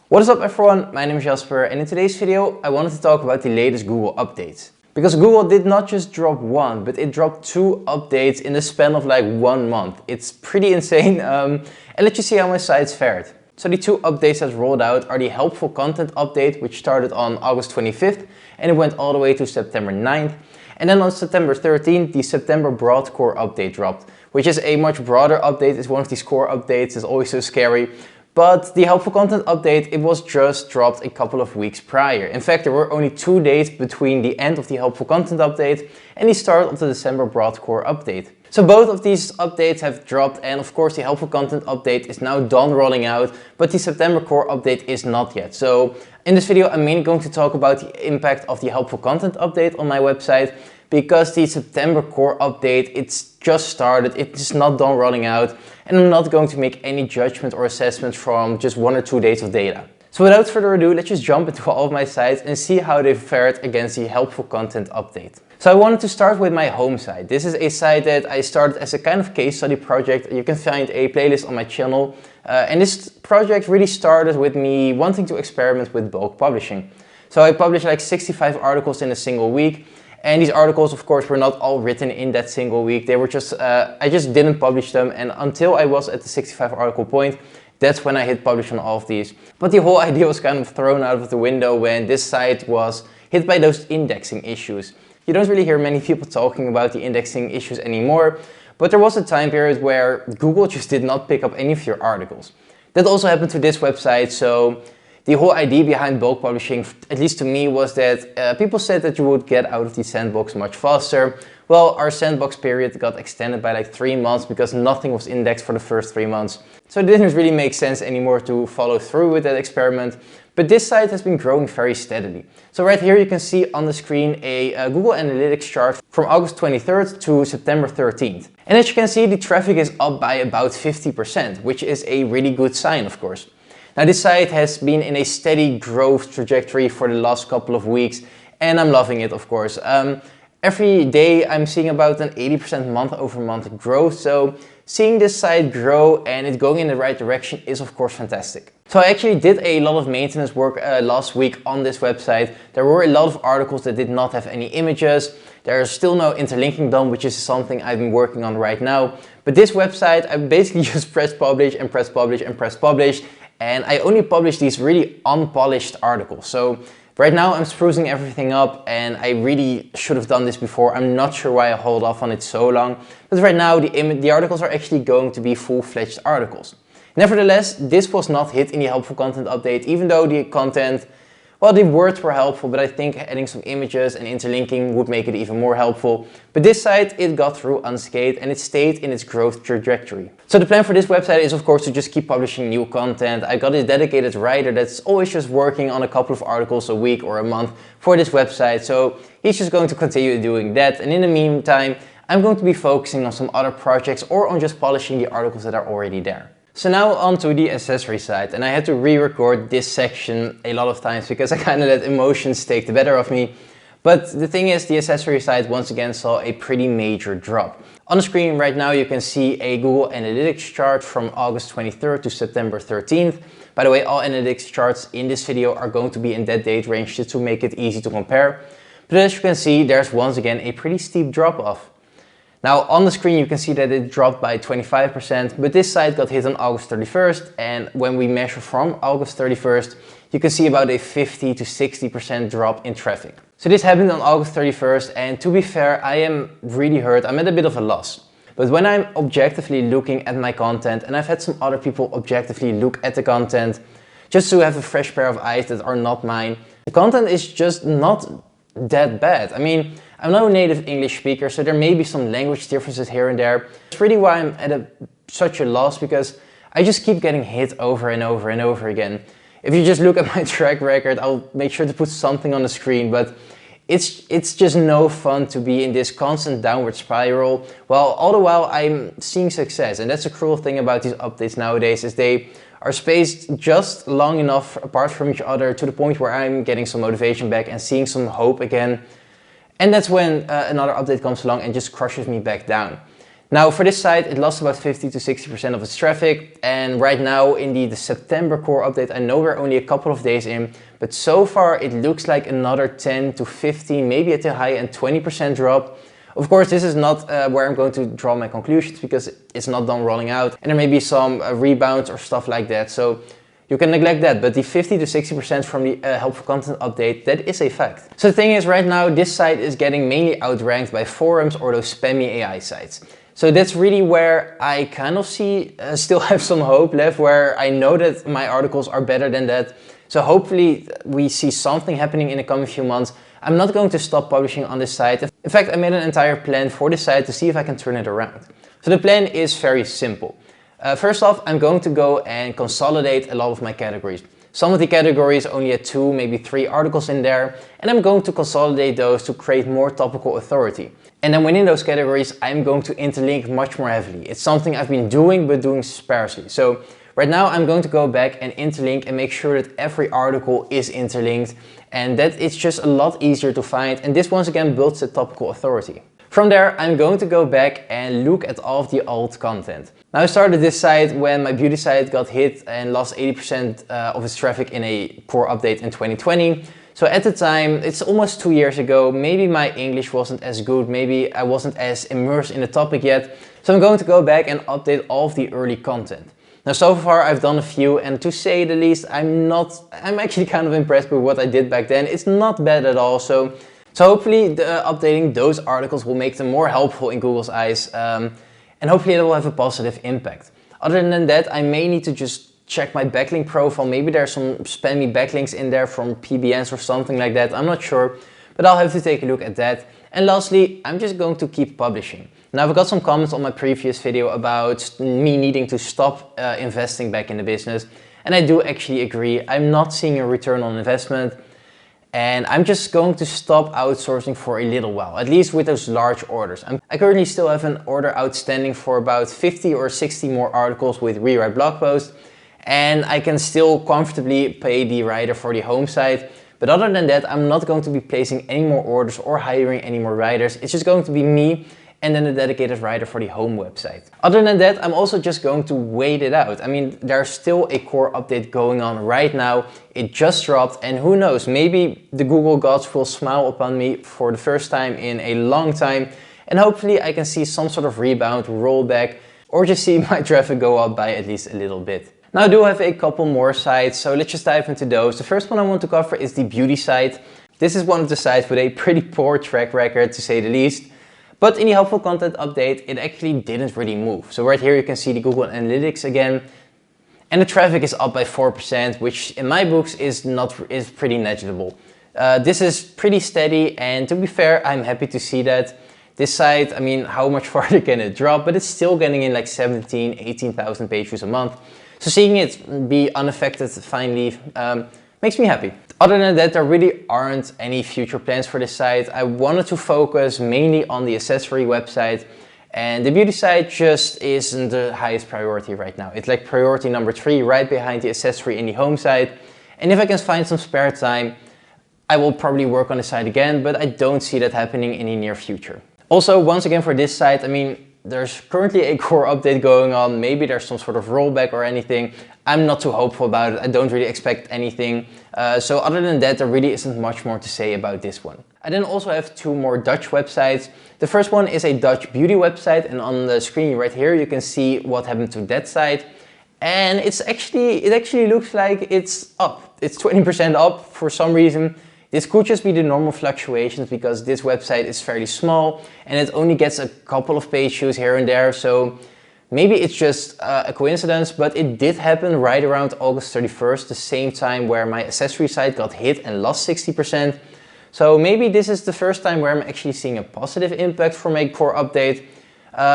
What is up everyone, my name is Jasper and in today's video I wanted to talk about the latest Google updates. Because Google did not just drop one, but it dropped two updates in the span of like 1 month. It's pretty insane and let you see how my site's fared. So the two updates that rolled out are the helpful content update, which started on August 25th and it went all the way to September 9th. And then on September 13th, the September broad core update dropped, which is a much broader update. It's one of these core updates, it's always so scary. But the helpful content update, it was just dropped a couple of weeks prior. In fact, there were only 2 days between the end of the helpful content update and the start of the December broad core update. So both of these updates have dropped, and of course the helpful content update is now done rolling out, but the September core update is not yet. So in this video I'm mainly going to talk about the impact of the helpful content update on my website, because the September core update, it's just started, it's not done rolling out, and I'm not going to make any judgment or assessment from just 1 or 2 days of data. So without further ado, let's just jump into all of my sites and see how they fared against the helpful content update. So I wanted to start with my home site. This is a site that I started as a kind of case study project. You can find a playlist on my channel. And this project really started with me wanting to experiment with bulk publishing. So I published like 65 articles in a single week. And these articles, of course, were not all written in that single week. They were just, I just didn't publish them. And until I was at the 65 article point, that's when I hit publish on all of these. But the whole idea was kind of thrown out of the window when this site was hit by those indexing issues. You don't really hear many people talking about the indexing issues anymore, but there was a time period where Google just did not pick up any of your articles. That also happened to this website, so the whole idea behind bulk publishing, at least to me, was that people said that you would get out of the sandbox much faster. Well, our sandbox period got extended by like 3 months because nothing was indexed for the first 3 months. So it didn't really make sense anymore to follow through with that experiment. But this site has been growing very steadily. So right here you can see on the screen a Google Analytics chart from August 23rd to September 13th. And as you can see, the traffic is up by about 50%, which is a really good sign, of course. Now this site has been in a steady growth trajectory for the last couple of weeks, and I'm loving it, of course. Every day I'm seeing about an 80% month-over-month growth, so seeing this site grow and it going in the right direction is of course fantastic. So I actually did a lot of maintenance work last week on this website. There were a lot of articles that did not have any images. There's still no interlinking done, which is something I've been working on right now. But this website, I basically just press publish and press publish and press publish. And I only publish these really unpolished articles. So right now I'm sprucing everything up, and I really should have done this before. I'm not sure why I hold off on it so long. But right now the articles are actually going to be full-fledged articles. Nevertheless, this was not hit in the helpful content update, even though the content, well, the words were helpful, but I think adding some images and interlinking would make it even more helpful. But this site, it got through unscathed and it stayed in its growth trajectory. So the plan for this website is of course to just keep publishing new content. I got a dedicated writer that's always just working on a couple of articles a week or a month for this website. So he's just going to continue doing that. And in the meantime, I'm going to be focusing on some other projects or on just polishing the articles that are already there. So now on to the accessory site, and I had to re-record this section a lot of times because I kind of let emotions take the better of me. But the thing is, the accessory site once again saw a pretty major drop. On the screen right now you can see a Google Analytics chart from August 23rd to September 13th. By the way, all analytics charts in this video are going to be in that date range just to make it easy to compare. But as you can see, there's once again a pretty steep drop off. Now on the screen you can see that it dropped by 25%, but this site got hit on August 31st, and when we measure from August 31st, you can see about a 50 to 60% drop in traffic. So this happened on August 31st, and to be fair, I am really hurt. I'm at a bit of a loss. But when I'm objectively looking at my content, and I've had some other people objectively look at the content, just to have a fresh pair of eyes that are not mine, the content is just not that bad. I mean, I'm not a native English speaker, so there may be some language differences here and there. It's really why I'm at such a loss, because I just keep getting hit over and over and over again. If you just look at my track record, I'll make sure to put something on the screen, but it's just no fun to be in this constant downward spiral, while all the while I'm seeing success. And that's the cruel thing about these updates nowadays, is they are spaced just long enough apart from each other to the point where I'm getting some motivation back and seeing some hope again. And that's when another update comes along and just crushes me back down. Now for this site, it lost about 50 to 60% of its traffic, and right now in the September core update, I know we're only a couple of days in, but so far it looks like another 10 to 15, maybe at the high end 20% drop. Of course, this is not where I'm going to draw my conclusions because it's not done rolling out, and there may be some rebounds or stuff like that, so you can neglect that, but the 50 to 60% from the helpful content update, that is a fact. So the thing is, right now this site is getting mainly outranked by forums or those spammy AI sites. So that's really where I kind of still have some hope left, where I know that my articles are better than that. So hopefully we see something happening in the coming few months. I'm not going to stop publishing on this site. In fact, I made an entire plan for this site to see if I can turn it around. So the plan is very simple. First off, I'm going to go and consolidate a lot of my categories. Some of the categories only had 2, maybe 3 articles in there, and I'm going to consolidate those to create more topical authority. And then within those categories, I'm going to interlink much more heavily. It's something I've been doing, but doing sparsely. So right now I'm going to go back and interlink and make sure that every article is interlinked, and that it's just a lot easier to find. And this once again builds the topical authority. From there, I'm going to go back and look at all of the old content. Now, I started this site when my beauty site got hit and lost 80% of its traffic in a core update in 2020. So at the time, it's almost 2 years ago, maybe my English wasn't as good, maybe I wasn't as immersed in the topic yet. So I'm going to go back and update all of the early content. Now, so far I've done a few, and to say the least, I'm actually kind of impressed with what I did back then. It's not bad at all. So hopefully updating those articles will make them more helpful in Google's eyes, and hopefully it will have a positive impact. Other than that, I may need to just check my backlink profile. Maybe there's some spammy backlinks in there from PBNs or something like that. I'm not sure, but I'll have to take a look at that. And lastly, I'm just going to keep publishing. Now, I've got some comments on my previous video about me needing to stop investing back in the business, and I do actually agree. I'm not seeing a return on investment. And I'm just going to stop outsourcing for a little while, at least with those large orders. I currently still have an order outstanding for about 50 or 60 more articles with rewrite blog posts, and I can still comfortably pay the writer for the home site. But other than that, I'm not going to be placing any more orders or hiring any more writers. It's just going to be me and then a dedicated writer for the home website. Other than that, I'm also just going to wait it out. I mean, there's still a core update going on right now. It just dropped, and who knows, maybe the Google gods will smile upon me for the first time in a long time, and hopefully I can see some sort of rebound, rollback, or just see my traffic go up by at least a little bit. Now, I do have a couple more sites, so let's just dive into those. The first one I want to cover is the beauty site. This is one of the sites with a pretty poor track record, to say the least. But in the helpful content update, it actually didn't really move. So right here you can see the Google Analytics again. And the traffic is up by 4%, which in my books is pretty negligible. This is pretty steady, and to be fair, I'm happy to see that. This site, I mean, how much farther can it drop? But it's still getting in like 18,000 page views a month. So seeing it be unaffected finally makes me happy. Other than that, there really aren't any future plans for this site. I wanted to focus mainly on the accessory website, and the beauty site just isn't the highest priority right now. It's like priority number 3, right behind the accessory and the home site. And if I can find some spare time, I will probably work on the site again, but I don't see that happening in the near future. Also, once again for this site, I mean, there's currently a core update going on. Maybe there's some sort of rollback or anything. I'm not too hopeful about it. I don't really expect anything. So other than that, there really isn't much more to say about this one. I then also have 2 more Dutch websites. The first one is a Dutch beauty website, and on the screen right here you can see what happened to that site. And it actually looks like it's up. It's 20% up for some reason. This could just be the normal fluctuations because this website is fairly small and it only gets a couple of page views here and there. So maybe it's just a coincidence, but it did happen right around August 31st, the same time where my accessory site got hit and lost 60%. So maybe this is the first time where I'm actually seeing a positive impact from a core update.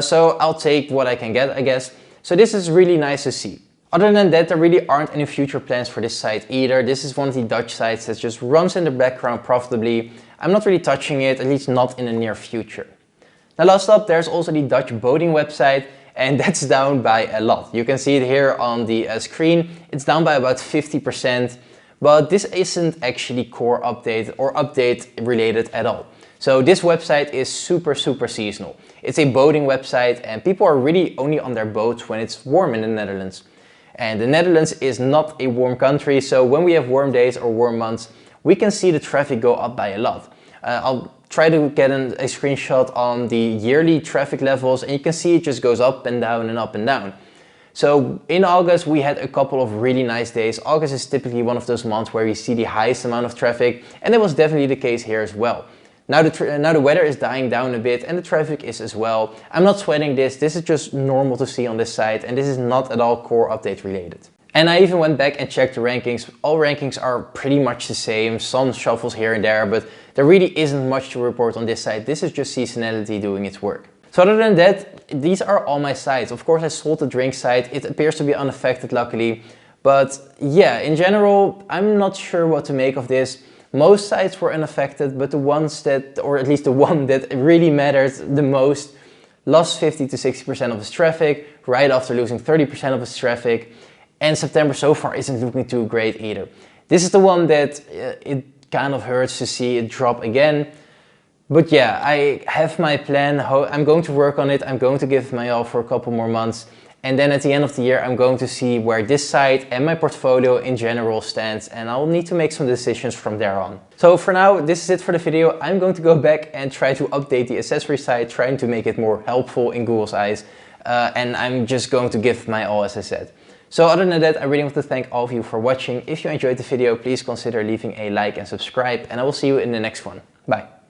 So I'll take what I can get, I guess. So this is really nice to see. Other than that, there really aren't any future plans for this site either. This is one of the Dutch sites that just runs in the background profitably. I'm not really touching it, at least not in the near future. Now last up, there's also the Dutch boating website, and that's down by a lot. You can see it here on the screen. It's down by about 50%, but this isn't actually core update or update related at all. So this website is super seasonal. It's a boating website and people are really only on their boats when it's warm in the Netherlands. And the Netherlands is not a warm country, so when we have warm days or warm months, we can see the traffic go up by a lot. I'll try to get a screenshot on the yearly traffic levels and you can see it just goes up and down and up and down. So in August we had a couple of really nice days. August is typically one of those months where we see the highest amount of traffic, and that was definitely the case here as well. Now the weather is dying down a bit and the traffic is as well. I'm not sweating this is just normal to see on this site, and this is not at all core update related. And I even went back and checked the rankings. All rankings are pretty much the same, some shuffles here and there, but there really isn't much to report on this site. This is just seasonality doing its work. So other than that, these are all my sites. Of course I sold the drink site, it appears to be unaffected luckily. But yeah, in general, I'm not sure what to make of this. Most sites were unaffected, but the ones that, or at least the one that really mattered the most, lost 50 to 60% of its traffic, right after losing 30% of its traffic. And September so far isn't looking too great either. This is the one that it kind of hurts to see it drop again. But yeah, I have my plan. I'm going to work on it. I'm going to give my all for a couple more months. And then at the end of the year, I'm going to see where this site and my portfolio in general stands. And I'll need to make some decisions from there on. So for now, this is it for the video. I'm going to go back and try to update the accessory site, trying to make it more helpful in Google's eyes. And I'm just going to give my all, as I said. So other than that, I really want to thank all of you for watching. If you enjoyed the video, please consider leaving a like and subscribe. And I will see you in the next one. Bye.